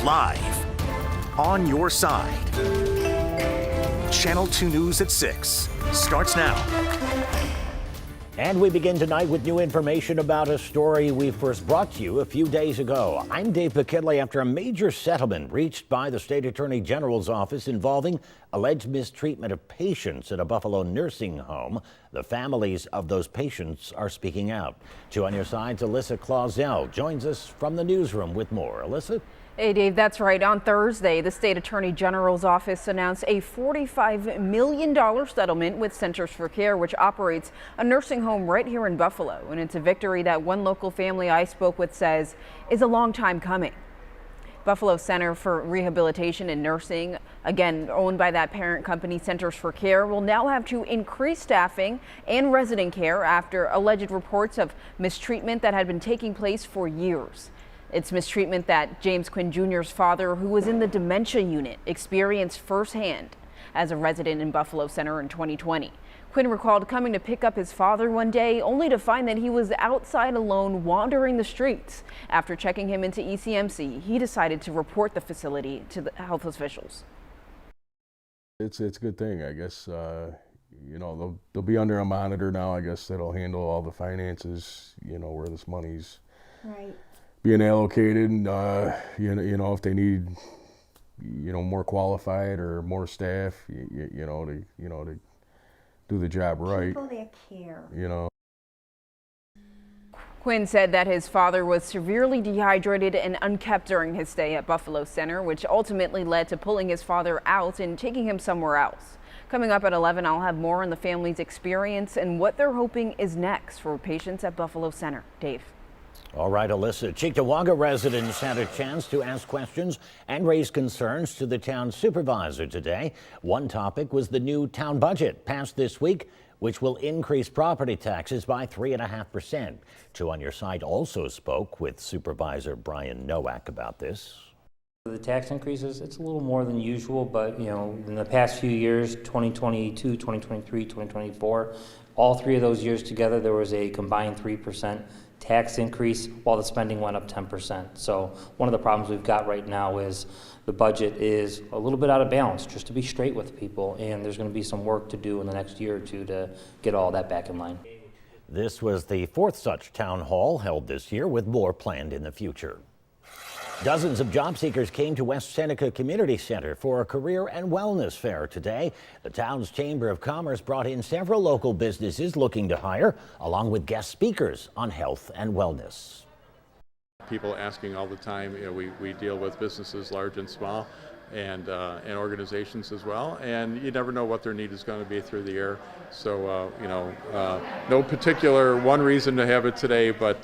live, on your side. Channel 2 News at 6 starts now. And we begin tonight with new information about a story we first brought to you a few days ago. I'm Dave McKinley. After a major settlement reached by the State Attorney General's office involving alleged mistreatment of patients at a Buffalo nursing home, the families of those patients are speaking out. 2 on your side's Alyssa Clausell joins us from the newsroom with more. Alyssa? Hey, Dave, that's right. On Thursday, the State Attorney General's office announced a $45 million settlement with Centers for Care, which operates a nursing home right here in Buffalo. And it's a victory that one local family I spoke with says is a long time coming. Buffalo Center for Rehabilitation and Nursing, again owned by that parent company Centers for Care, will now have to increase staffing and resident care after alleged reports of mistreatment that had been taking place for years. It's mistreatment that James Quinn Jr.'s father, who was in the dementia unit, experienced firsthand as a resident in Buffalo Center in 2020. Quinn recalled coming to pick up his father one day only to find that he was outside alone wandering the streets. After checking him into ECMC, he decided to report the facility to the health officials. It's a good thing, I guess. You know, they'll be under a monitor now. I guess that'll handle all the finances, you know, where this money's being allocated. You know, if they need, you know, more qualified or more staff, you know, to do the job right. People that care. You know. Quinn said that his father was severely dehydrated and unkept during his stay at Buffalo Center, which ultimately led to pulling his father out and taking him somewhere else. Coming up at 11, I'll have more on the family's experience and what they're hoping is next for patients at Buffalo Center. Dave. All right, Alyssa. Cheektowaga residents had a chance to ask questions and raise concerns to the town supervisor today. One topic was the new town budget passed this week, which will increase property taxes by 3.5%. 2 on your side also spoke with Supervisor Brian Nowak about this. The tax increases, it's a little more than usual, but you know, in the past few years, 2022, 2023, 2024, all 3 of those years together, there was a combined 3% tax increase while the spending went up 10%. So one of the problems we've got right now is the budget is a little bit out of balance, just to be straight with people, and there's going to be some work to do in the next year or 2 to get all that back in line. This was the 4th such town hall held this year, with more planned in the future. Dozens of job seekers came to West Seneca Community Center for a career and wellness fair today. The town's Chamber of Commerce brought in several local businesses looking to hire, along with guest speakers on health and wellness. People asking all the time, you know, we deal with businesses large and small and organizations as well, and you never know what their need is going to be through the year. So, you know, no particular one reason to have it today, but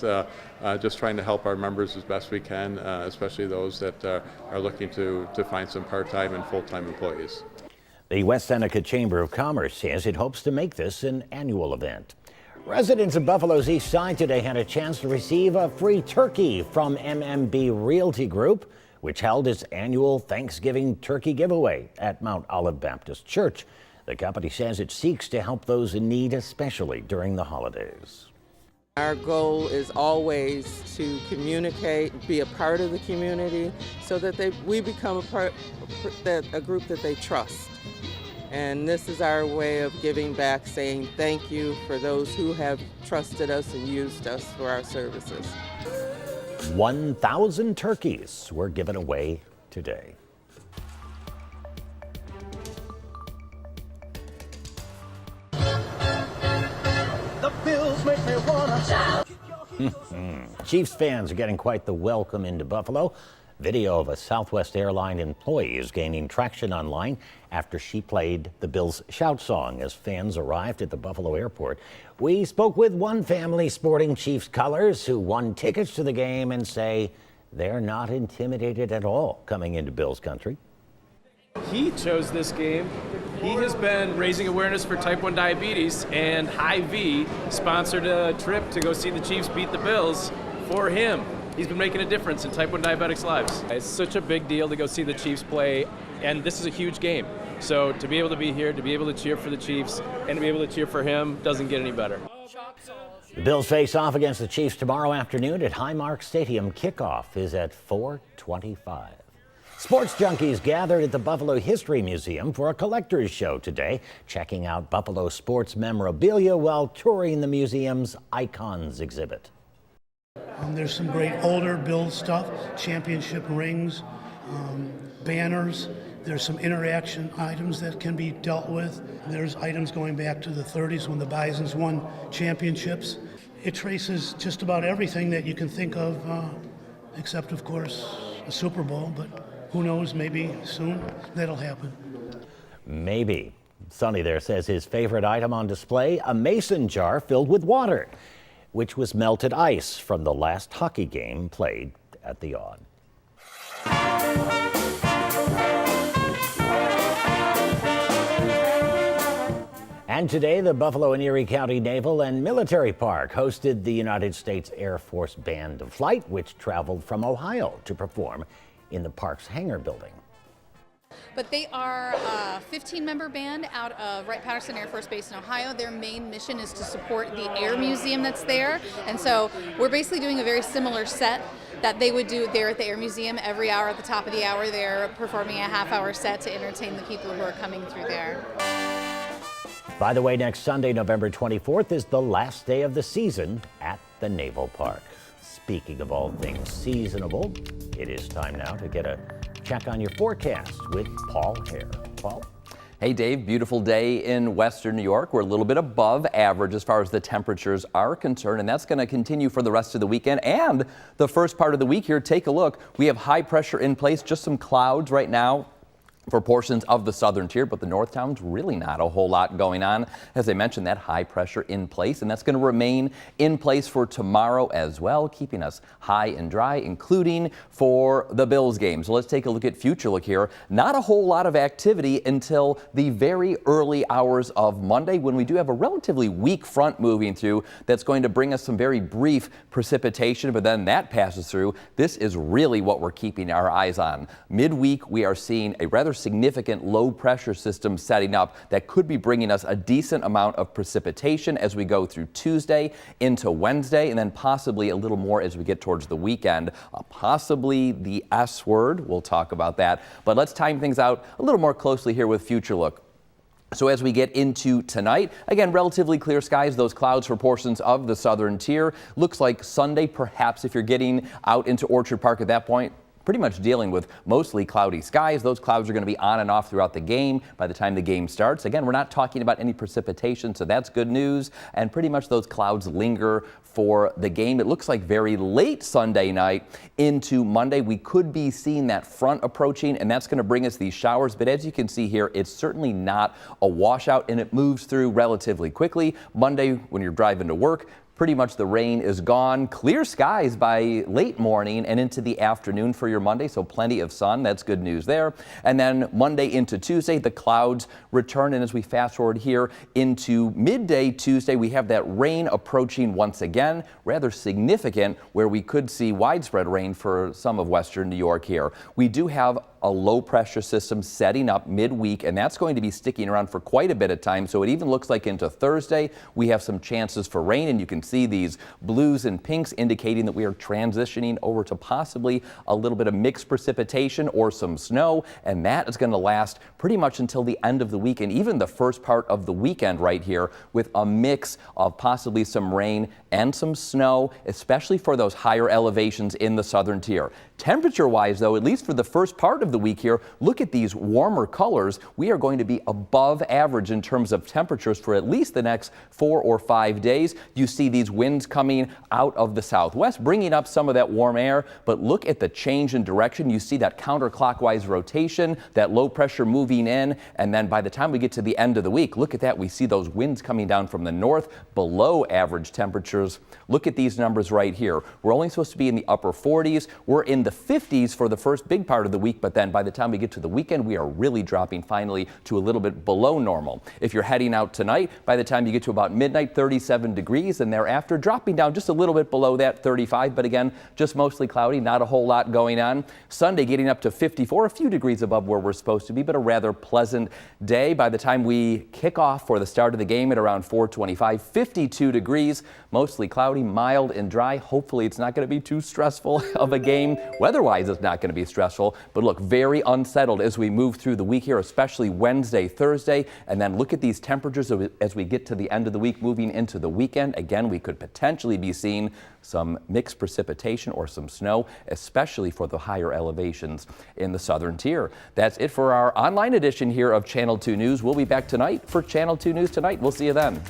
just trying to help our members as best we can, especially those that are looking to find some part-time and full-time employees. The West Seneca Chamber of Commerce says it hopes to make this an annual event. Residents of Buffalo's East Side today had a chance to receive a free turkey from MMB Realty Group, which held its annual Thanksgiving turkey giveaway at Mount Olive Baptist Church. The company says it seeks to help those in need, especially during the holidays. Our goal is always to communicate, be a part of the community, so that we become a group that they trust. And this is our way of giving back, saying thank you for those who have trusted us and used us for our services. 1,000 turkeys were given away today. The Bills make me wanna shout. Chiefs fans are getting quite the welcome into Buffalo. Video of a Southwest Airline employee is gaining traction online after she played the Bills' shout song as fans arrived at the Buffalo airport. We spoke with one family sporting Chiefs colors who won tickets to the game and say they're not intimidated at all coming into Bills country. He chose this game. He has been raising awareness for type 1 diabetes, and Hy-Vee sponsored a trip to go see the Chiefs beat the Bills for him. He's been making a difference in type 1 diabetics' lives. It's such a big deal to go see the Chiefs play, and this is a huge game. So to be able to be here, to be able to cheer for the Chiefs, and to be able to cheer for him doesn't get any better. The Bills face off against the Chiefs tomorrow afternoon at Highmark Stadium. Kickoff is at 4:25. Sports junkies gathered at the Buffalo History Museum for a collector's show today, checking out Buffalo sports memorabilia while touring the museum's Icons exhibit. There's some great older Bills stuff, championship rings, banners. There's some interaction items that can be dealt with. There's items going back to the 30s when the Bisons won championships. It traces just about everything that you can think of, except, of course, a Super Bowl, but who knows, maybe soon that'll happen. Maybe. Sonny there says his favorite item on display, a mason jar filled with water, which was melted ice from the last hockey game played at the Aud. And today, the Buffalo and Erie County Naval and Military Park hosted the United States Air Force Band of Flight, which traveled from Ohio to perform in the park's hangar building. But they are a 15-member band out of Wright-Patterson Air Force Base in Ohio. Their main mission is to support the Air Museum that's there. And so we're basically doing a very similar set that they would do there at the Air Museum. Every hour at the top of the hour, they're performing a half-hour set to entertain the people who are coming through there. By the way, next Sunday, November 24th, is the last day of the season at the Naval Park. Speaking of all things seasonable, it is time now to get a check on your forecast with Paul Hare. Paul? Hey Dave, beautiful day in Western New York. We're a little bit above average as far as the temperatures are concerned, and that's going to continue for the rest of the weekend and the first part of the week here. Take a look. We have high pressure in place, just some clouds right now for portions of the southern tier, but the north towns really not a whole lot going on. As I mentioned, that high pressure in place, and that's going to remain in place for tomorrow as well, keeping us high and dry, including for the Bills game. So let's take a look at future look here. Not a whole lot of activity until the very early hours of Monday, when we do have a relatively weak front moving through that's going to bring us some very brief precipitation, but then that passes through. This is really what we're keeping our eyes on. Midweek, we are seeing a rather significant low pressure system setting up that could be bringing us a decent amount of precipitation as we go through Tuesday into Wednesday, and then possibly a little more as we get towards the weekend. Possibly the S word. We'll talk about that. But let's time things out a little more closely here with future look. So as we get into tonight, again, relatively clear skies, those clouds for portions of the southern tier. Looks like Sunday, perhaps if you're getting out into Orchard Park at that point, pretty much dealing with mostly cloudy skies. Those clouds are going to be on and off throughout the game by the time the game starts. Again, we're not talking about any precipitation, so that's good news. And pretty much those clouds linger for the game. It looks like very late Sunday night into Monday, we could be seeing that front approaching, and that's going to bring us these showers. But as you can see here, it's certainly not a washout, and it moves through relatively quickly. Monday, when you're driving to work, pretty much the rain is gone. Clear skies by late morning and into the afternoon for your Monday, so plenty of sun. That's good news there. And then Monday into Tuesday, the clouds return, and as we fast forward here into midday Tuesday, we have that rain approaching once again, rather significant, where we could see widespread rain for some of Western New York here. We do have a low pressure system setting up midweek, and that's going to be sticking around for quite a bit of time. So it even looks like into Thursday we have some chances for rain, and you can see these blues and pinks indicating that we are transitioning over to possibly a little bit of mixed precipitation or some snow, and that is going to last pretty much until the end of the week and even the first part of the weekend right here, with a mix of possibly some rain and some snow, especially for those higher elevations in the southern tier. Temperature wise though, at least for the first part of the week here, look at these warmer colors. We are going to be above average in terms of temperatures for at least the next 4 or 5 days. You see these winds coming out of the southwest, bringing up some of that warm air, but look at the change in direction. You see that counterclockwise rotation, that low pressure moving in, and then by the time we get to the end of the week, look at that, we see those winds coming down from the north below average temperatures. Look at these numbers right here. We're only supposed to be in the upper 40s. We're in the 50s for the first big part of the week, but then by the time we get to the weekend, we are really dropping finally to a little bit below normal. If you're heading out tonight, by the time you get to about midnight, 37 degrees, and thereafter dropping down just a little bit below that, 35, but again, just mostly cloudy, not a whole lot going on. Sunday getting up to 54, a few degrees above where we're supposed to be, but a rather pleasant day. By the time we kick off for the start of the game at around 4:25, 52 degrees, mostly cloudy, mild and dry. Hopefully it's not going to be too stressful of a game. Weather-wise, it's not going to be stressful, but look, very unsettled as we move through the week here, especially Wednesday, Thursday, and then look at these temperatures as we get to the end of the week, moving into the weekend. Again, we could potentially be seeing some mixed precipitation or some snow, especially for the higher elevations in the southern tier. That's it for our online edition here of Channel 2 News. We'll be back tonight for Channel 2 News Tonight. We'll see you then.